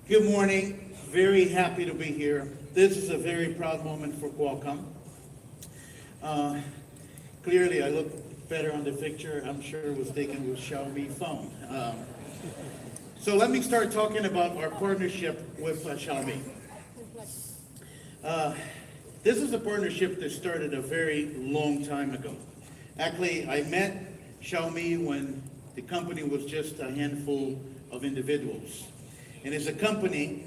Good morning. Very happy to be here. This is a very proud moment for Qualcomm. Clearly, I look better on the picture. I'm sure it was taken with Xiaomi phone. So let me start talking about our partnership with Xiaomi. This is a partnership that started a very long time ago. Actually, I met Xiaomi when the company was just a handful of individuals. And it's a company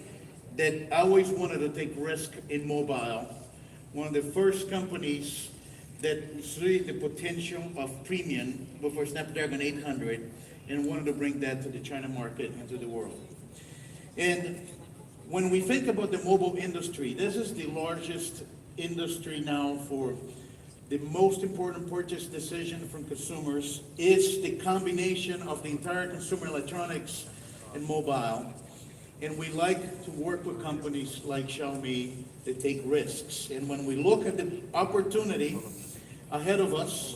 that always wanted to take risk in mobile. One of the first companies that saw the potential of premium with our Snapdragon 800 and wanted to bring that to the China market and to the world. And when we think about the mobile industry, this is the largest industry now for the most important purchase decision from consumers. It's the combination of the entire consumer electronics and mobile. And we like to work with companies like Xiaomi that take risks. And when we look at the opportunity ahead of us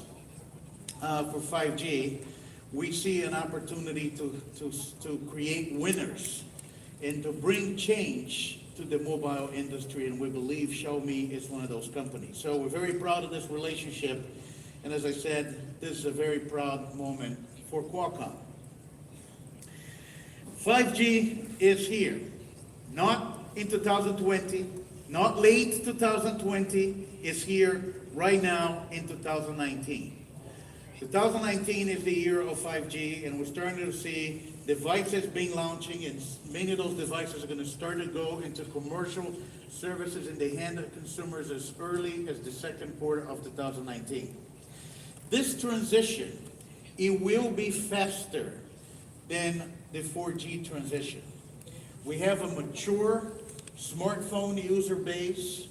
for 5G, we see an opportunity to create winners and to bring change to the mobile industry. And we believe Xiaomi is one of those companies. So we're very proud of this relationship. And as I said, this is a very proud moment for Qualcomm. 5G is here, not in 2020, not late 2020, it's here right now in 2019. 2019 is the year of 5G, and we're starting to see devices being launching, and many of those devices are going to start to go into commercial services in the hand of consumers as early as the second quarter of 2019. This transition, it will be faster than the 4G transition. We have a mature smartphone user base.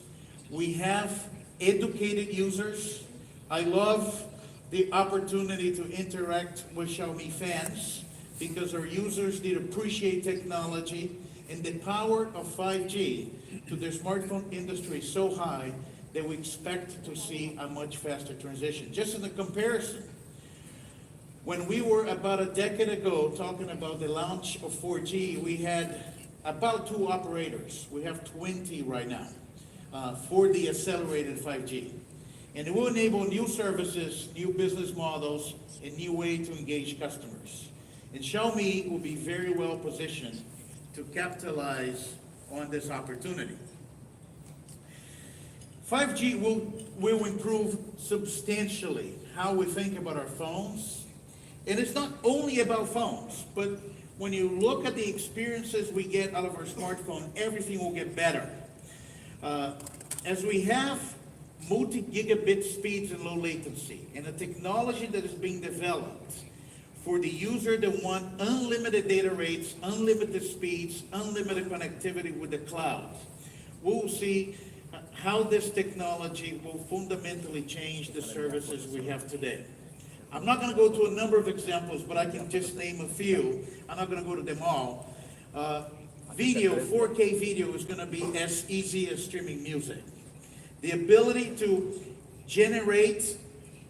We have educated users. I love the opportunity to interact with Xiaomi fans because our users did appreciate technology, and the power of 5G to the smartphone industry is so high that we expect to see a much faster transition. Just in a comparison, when we were about a decade ago talking about the launch of 4G, we had about 2 operators. We have 20 right now for the accelerated 5G. And it will enable new services, new business models, and new way to engage customers. And Xiaomi will be very well positioned to capitalize on this opportunity. 5G will improve substantially how we think about our phones. And it's not only about phones, but when you look at the experiences we get out of our smartphone, everything will get better. As we have multi-gigabit speeds and low latency, and a technology that is being developed for the user that want unlimited data rates, unlimited speeds, unlimited connectivity with the cloud, we'll see how this technology will fundamentally change the services we have today. I'm not going to go to a number of examples, but I can just name a few. I'm not going to go to them all. Video, 4K video is going to be as easy as streaming music. The ability to generate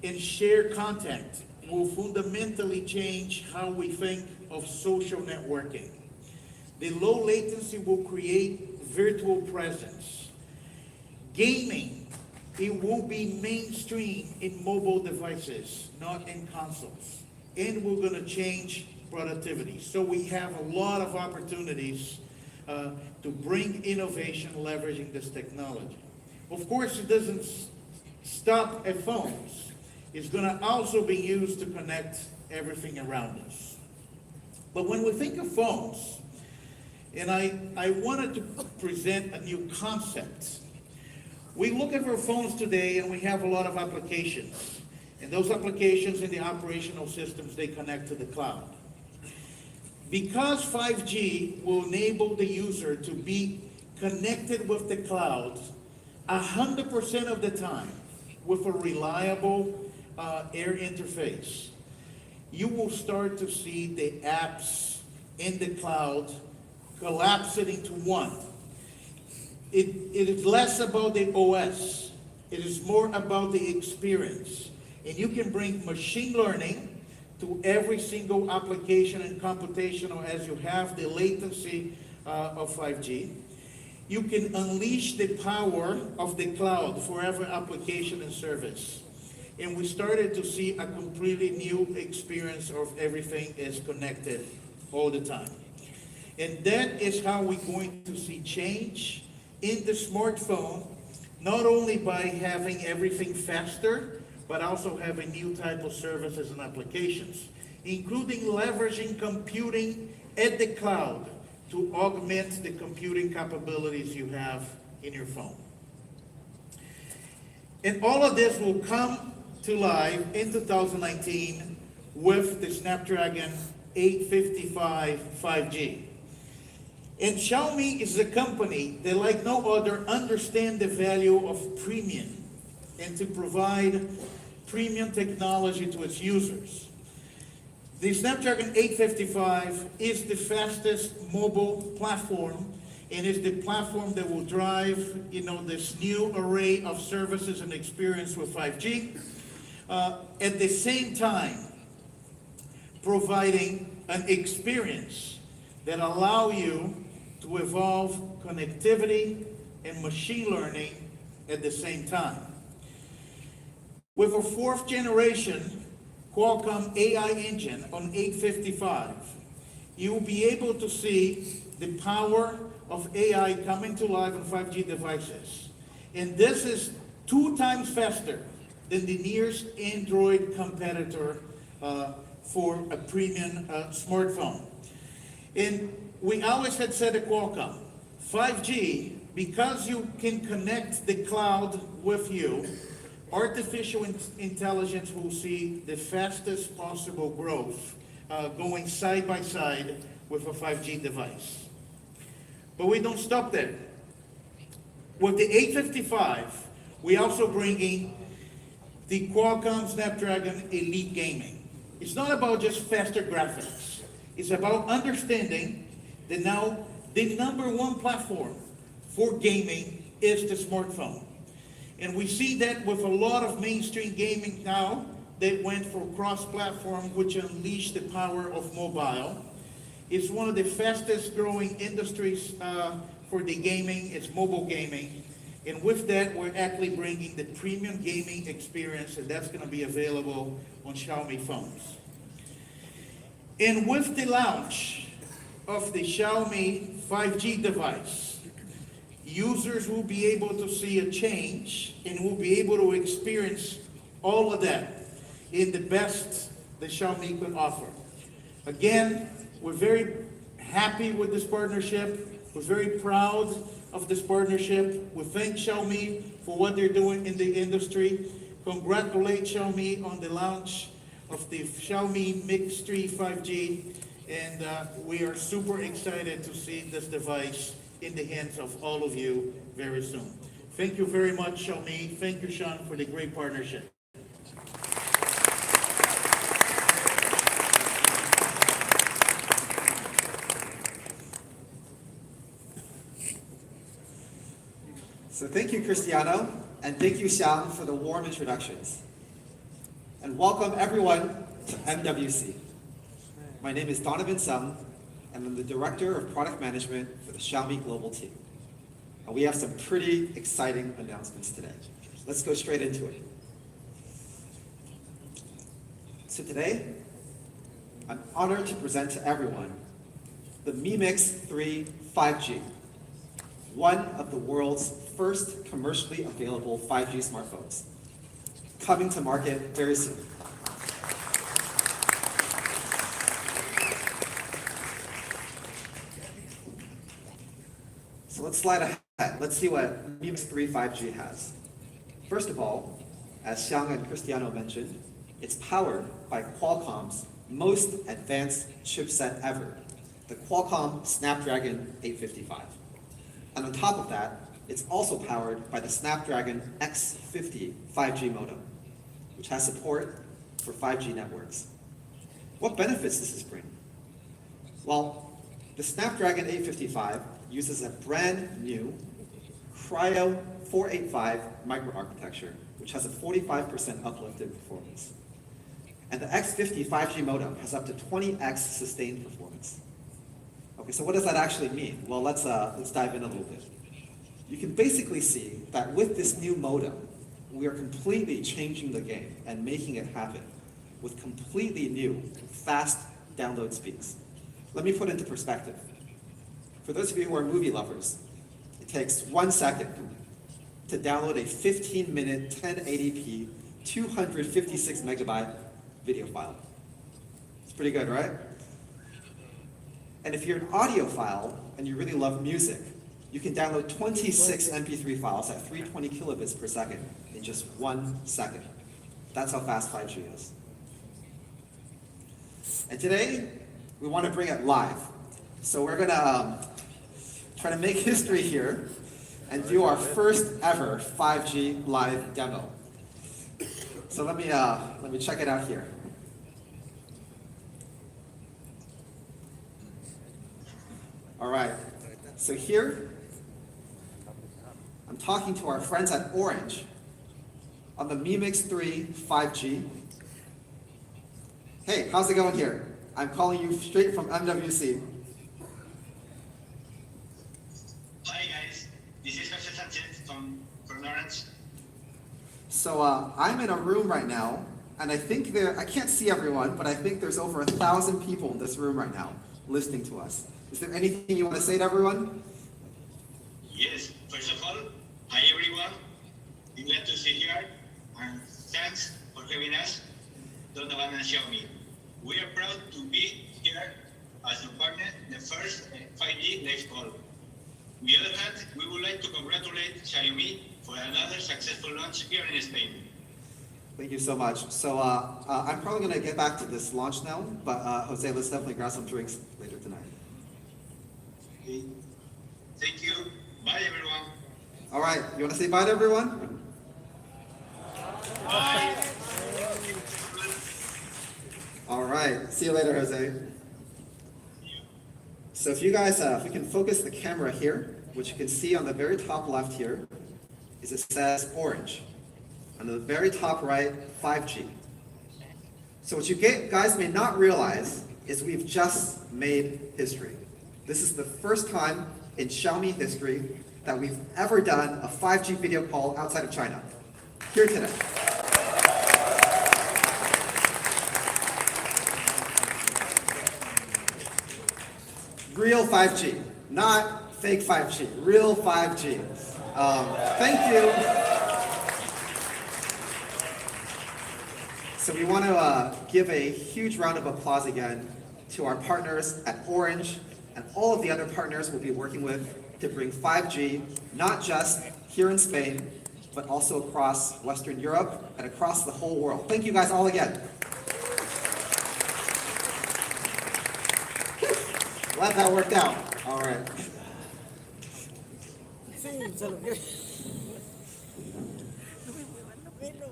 and share content will fundamentally change how we think of social networking. The low latency will create virtual presence. Gaming, it will be mainstream in mobile devices, not in consoles. And we're going to change productivity. So we have a lot of opportunities to bring innovation leveraging this technology. Of course, it doesn't stop at phones. It's going to also be used to connect everything around us. But when we think of phones, and I wanted to present a new concept. We look at our phones today and we have a lot of applications. And those applications in the operational systems, they connect to the cloud. Because 5G will enable the user to be connected with the cloud 100% of the time with a reliable air interface, you will start to see the apps in the cloud collapse it into one. It is less about the OS. It is more about the experience. And you can bring machine learning to every single application and computational as you have the latency of 5G. You can unleash the power of the cloud for every application and service. And we started to see a completely new experience of everything is connected all the time. And that is how we're going to see change in the smartphone, not only by having everything faster, but also having new type of services and applications, including leveraging computing at the cloud to augment the computing capabilities you have in your phone. And all of this will come to life in 2019 with the Snapdragon 855 5G. And Xiaomi is a company that, like no other, understand the value of premium and to provide premium technology to its users. The Snapdragon 855 is the fastest mobile platform and is the platform that will drive, this new array of services and experience with 5G. At the same time, providing an experience that allow you to evolve connectivity and machine learning at the same time. With a fourth generation Qualcomm AI engine on 855, you will be able to see the power of AI coming to life on 5G devices. And this is 2 times faster than the nearest Android competitor for a premium smartphone. And we always had said at Qualcomm, 5G, because you can connect the cloud with you, artificial intelligence will see the fastest possible growth going side by side with a 5G device. But we don't stop there. With the 855, we also bringing the Qualcomm Snapdragon Elite Gaming. It's not about just faster graphics. It's about understanding that now the #1 platform for gaming is the smartphone. And we see that with a lot of mainstream gaming now that went for cross-platform, which unleashed the power of mobile. It's one of the fastest growing industries for the gaming, it's mobile gaming. And with that, we're actually bringing the premium gaming experience, and that's going to be available on Xiaomi phones. And with the launch of the Xiaomi 5G device, users will be able to see a change and will be able to experience all of that in the best that Xiaomi can offer. Again, we're very happy with this partnership. We're very proud of this partnership. We thank Xiaomi for what they're doing in the industry. Congratulate Xiaomi on the launch of the Xiaomi Mix 3 5G. And we are super excited to see this device in the hands of all of you very soon. Thank you very much, Xiaomi. Thank you, Sean, for the great partnership. So thank you, Cristiano, and thank you, Xiang, for the warm introductions. And welcome everyone to MWC. My name is Donovan Sung, and I'm the Director of Product Management for the Xiaomi Global team. And we have some pretty exciting announcements today. Let's go straight into it. So today, I'm honored to present to everyone the Mi Mix 3 5G, one of the world's first commercially available 5G smartphones, coming to market very soon. So let's slide ahead. Let's see what Mi Mix 3 5G has. First of all, as Xiang and Cristiano mentioned, it's powered by Qualcomm's most advanced chipset ever, the Qualcomm Snapdragon 855. And on top of that, it's also powered by the Snapdragon X50 5G modem, which has support for 5G networks. What benefits does this bring? Well, the Snapdragon 855 uses a brand new Cryo 485 microarchitecture, which has a 45% uplift in performance. And the X50 5G modem has up to 20x sustained performance. Okay, so what does that actually mean? Well, let's dive in a little bit. You can basically see that with this new modem, we are completely changing the game and making it happen with completely new, fast download speeds. Let me put it into perspective. For those of you who are movie lovers, it takes 1 second to download a 15-minute 1080p 256 megabyte video file. It's pretty good, right? And if you're an audiophile and you really love music, you can download 26 MP3 files at 320 kilobits per second in just 1 second. That's how fast 5G is. And today, we want to bring it live. So we're going to try to make history here and do our first ever 5G live demo. So let me check it out here. All right, so here, I'm talking to our friends at Orange on the Mi Mix 3 5G. Hey, how's it going here? I'm calling you straight from MWC. Hi guys, this is Presentación from Orange. So I'm in a room right now, and I think I can't see everyone, but I think there's over 1,000 people in this room right now listening to us. Is there anything you want to say to everyone? Yes, first of all, hi everyone. I'm glad to see you here, and thanks for having us, Donovan and Xiaomi. We are proud to be here as your partner, the first 5G live call. On the other hand, we would like to congratulate Xiaomi for another successful launch here in Spain. Thank you so much. So I'm probably going to get back to this launch now, but Jose, let's definitely grab some drinks later tonight. Okay. Thank you. Bye everyone. All right, you want to say bye to everyone? Bye. All right, see you later, Jose. So if you guys, if we can focus the camera here, which you can see on the very top left here, is it says Orange. On the very top right, 5G. So what you guys may not realize is we've just made history. This is the first time in Xiaomi history that we've ever done a 5G video call outside of China. Here today. Real 5G, not fake 5G, real 5G. Thank you. So we want to give a huge round of applause again to our partners at Orange and all of the other partners we'll be working with to bring 5G, not just here in Spain, but also across Western Europe and across the whole world. Thank you guys all again. Glad that worked out. All right.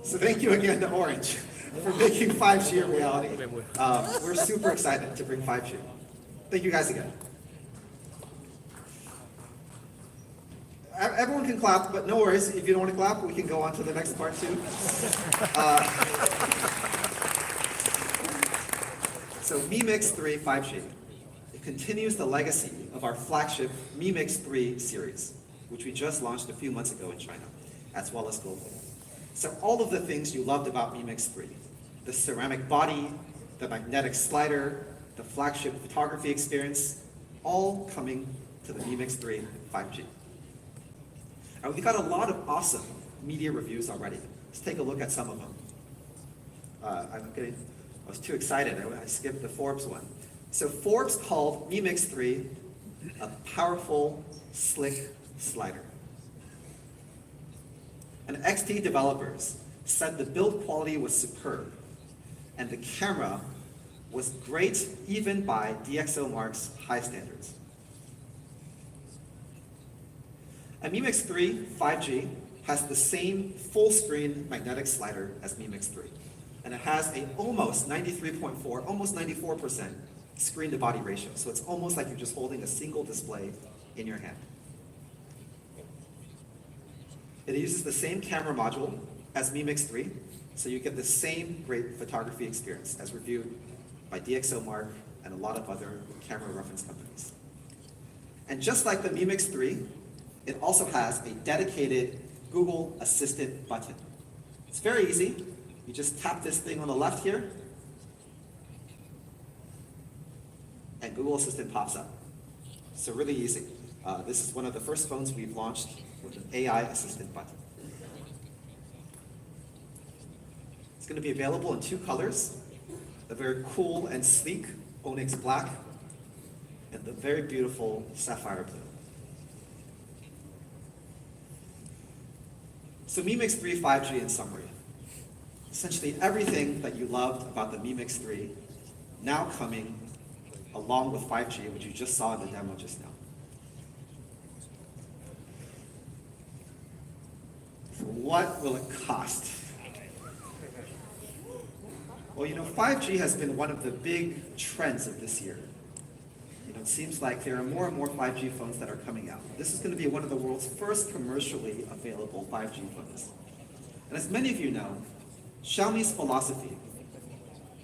So thank you again to Orange for making 5G a reality. We're super excited to bring 5G. Thank you guys again. Everyone can clap, but no worries. If you don't want to clap, we can go on to the next part too. So Mi Mix 3 5G. It continues the legacy of our flagship Mi Mix 3 series, which we just launched a few months ago in China, as well as globally. So all of the things you loved about Mi Mix 3, the ceramic body, the magnetic slider, the flagship photography experience, all coming to the Mi Mix 3 5G. And we got a lot of awesome media reviews already. Let's take a look at some of them. I was too excited. I skipped the Forbes one. So Forbes called Mi Mix 3 a powerful, slick slider. And XT developers said the build quality was superb, and the camera was great even by DxOMark's high standards. And Mi Mix 3 5G has the same full-screen magnetic slider as Mi Mix 3, and it has a almost 93.4, almost 94% screen-to-body ratio. So it's almost like you're just holding a single display in your hand. It uses the same camera module as Mi Mix 3, So you get the same great photography experience as reviewed by DxOMark and a lot of other camera reference companies. And just like the Mi Mix 3, it also has a dedicated Google Assistant button. It's very easy. You just tap this thing on the left here, and Google Assistant pops up. So really easy. This is one of the first phones we've launched with an AI Assistant button. It's going to be available in 2 colors, the very cool and sleek Onyx Black and the very beautiful Sapphire Blue. So Mi Mix 3 5G in summary. Essentially everything that you loved about the Mi Mix 3 now coming along with 5G, which you just saw in the demo just now. So what will it cost? Well, 5G has been one of the big trends of this year. It seems like there are more and more 5G phones that are coming out. This is going to be one of the world's first commercially available 5G phones. And as many of you know, Xiaomi's philosophy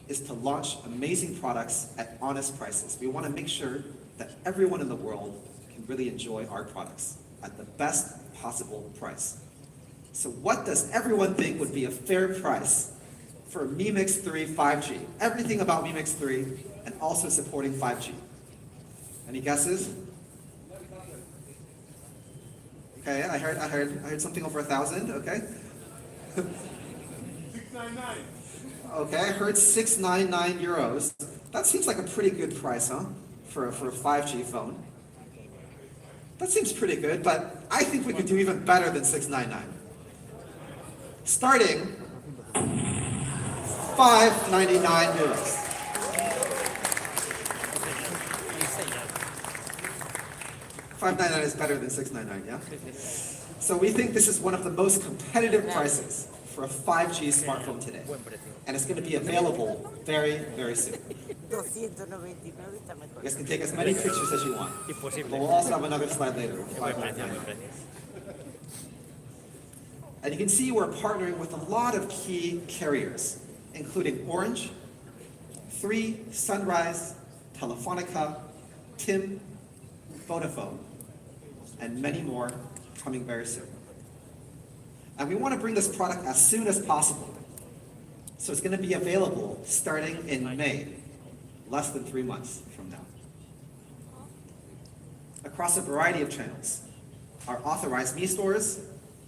is to launch amazing products at honest prices. We want to make sure that everyone in the world can really enjoy our products at the best possible price. So what does everyone think would be a fair price for Mi Mix 3 5G? Everything about Mi Mix 3 and also supporting 5G. Any guesses? Okay, I heard something over 1,000, okay? 699. Okay, I heard 699 euros. That seems like a pretty good price, huh? For a 5G phone. That seems pretty good, but I think we could do even better than 699. Starting 599 euros. 599 is better than 699, yeah? So we think this is one of the most competitive prices for a 5G smartphone today. And it's going to be available very, very soon. You guys can take as many pictures as you want. But we'll also have another slide later. And you can see we're partnering with a lot of key carriers, including Orange, 3, Sunrise, Telefonica, TIM, Vodafone, and many more coming very soon. And we want to bring this product as soon as possible. So it's going to be available starting in May, less than 3 months from now. Across a variety of channels, our authorized Mi stores,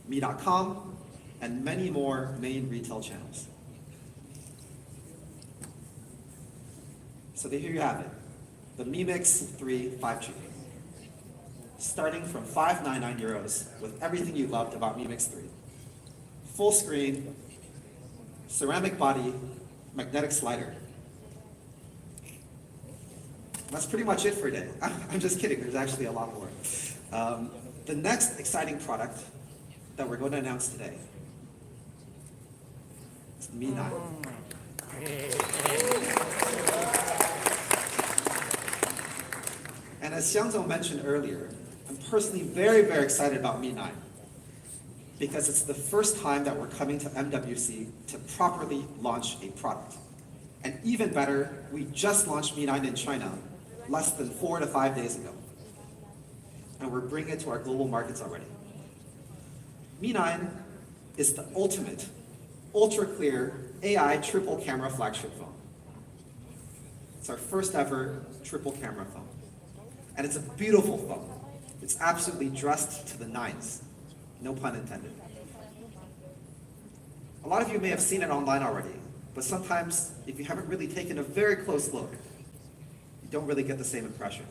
Mi.com, and many more main retail channels. So there you have it, the Mi Mix 3 5G. Starting from 599 euros with everything you loved about Mi Mix 3. Full screen, ceramic body, magnetic slider. That's pretty much it for today. I'm just kidding, there's actually a lot more. The next exciting product that we're going to announce today is Mi 9. And as Xiangzong mentioned earlier, I'm personally very, very excited about Mi 9 because it's the first time that we're coming to MWC to properly launch a product. And even better, we just launched Mi 9 in China less than 4 to 5 days ago. And we're bringing it to our global markets already. Mi 9 is the ultimate, ultra-clear AI triple camera flagship phone. It's our first ever triple camera phone. And it's a beautiful phone. It's absolutely dressed to the nines. No pun intended. A lot of you may have seen it online already, but sometimes if you haven't really taken a very close look, you don't really get the same impression.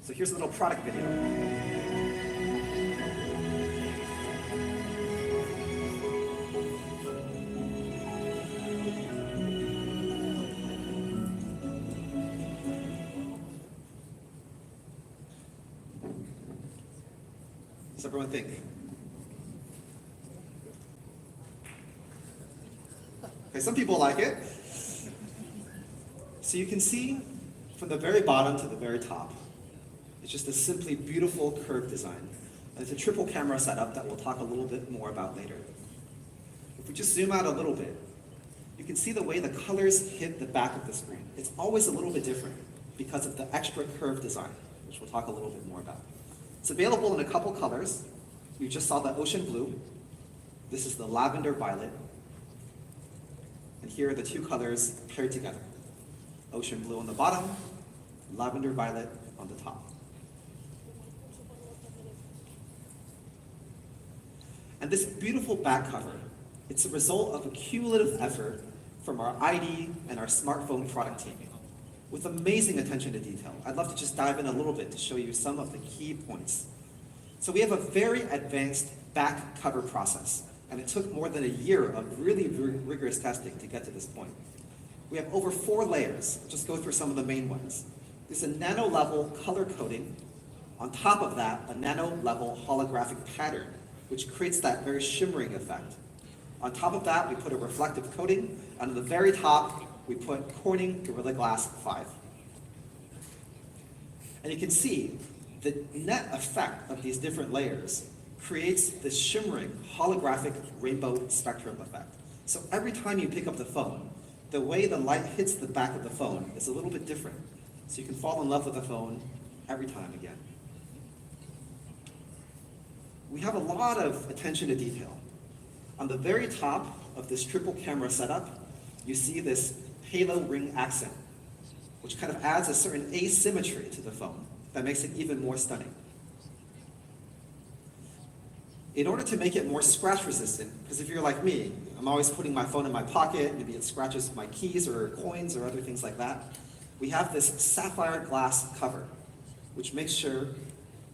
So here's a little product video. What does everyone think? Okay, some people like it. So you can see from the very bottom to the very top, it's just a simply beautiful curved design. And it's a triple camera setup that we'll talk a little bit more about later. If we just zoom out a little bit, you can see the way the colors hit the back of the screen. It's always a little bit different because of the extra curved design, which we'll talk a little bit more about. It's available in a couple colors. You just saw the ocean blue. This is the lavender violet. And here are the two colors paired together. Ocean blue on the bottom, lavender violet on the top. And this beautiful back cover, it's a result of a cumulative effort from our ID and our smartphone product team, with amazing attention to detail. I'd love to just dive in a little bit to show you some of the key points. So we have a very advanced back cover process, and it took more than a year of really rigorous testing to get to this point. We have over 4 layers. I'll just go through some of the main ones. There's a nano-level color coding. On top of that, a nano-level holographic pattern, which creates that very shimmering effect. On top of that, we put a reflective coating. On the very top, we put Corning Gorilla Glass 5. And you can see the net effect of these different layers creates this shimmering holographic rainbow spectrum effect. So every time you pick up the phone, the way the light hits the back of the phone is a little bit different. So you can fall in love with the phone every time again. We have a lot of attention to detail. On the very top of this triple camera setup, you see this halo ring accent, which kind of adds a certain asymmetry to the phone that makes it even more stunning. In order to make it more scratch resistant, because if you're like me, I'm always putting my phone in my pocket, maybe it scratches my keys or coins or other things like that, we have this sapphire glass cover, which makes sure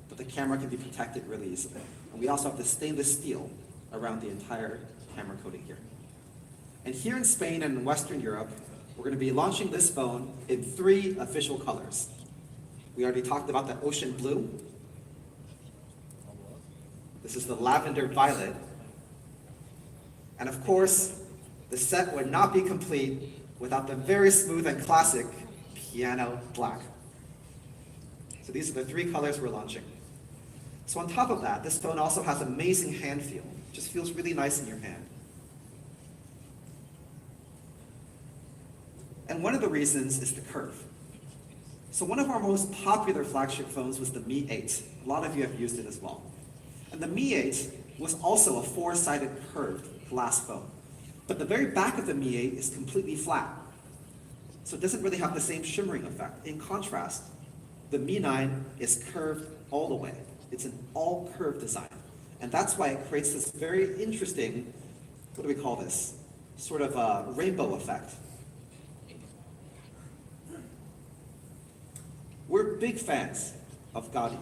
that the camera can be protected really easily. And we also have the stainless steel around the entire camera coating here. And here in Spain and in Western Europe, we're going to be launching this phone in 3 official colors. We already talked about the ocean blue. This is the lavender violet. And of course, the set would not be complete without the very smooth and classic piano black. So these are the 3 colors we're launching. So on top of that, this phone also has amazing hand feel. It just feels really nice in your hand. And one of the reasons is the curve. So one of our most popular flagship phones was the Mi 8. A lot of you have used it as well. And the Mi 8 was also a 4-sided curved glass phone. But the very back of the Mi 8 is completely flat. So it doesn't really have the same shimmering effect. In contrast, the Mi 9 is curved all the way. It's an all curved design. And that's why it creates this very interesting, what do we call this? Sort of a rainbow effect. We're big fans of Gaudi.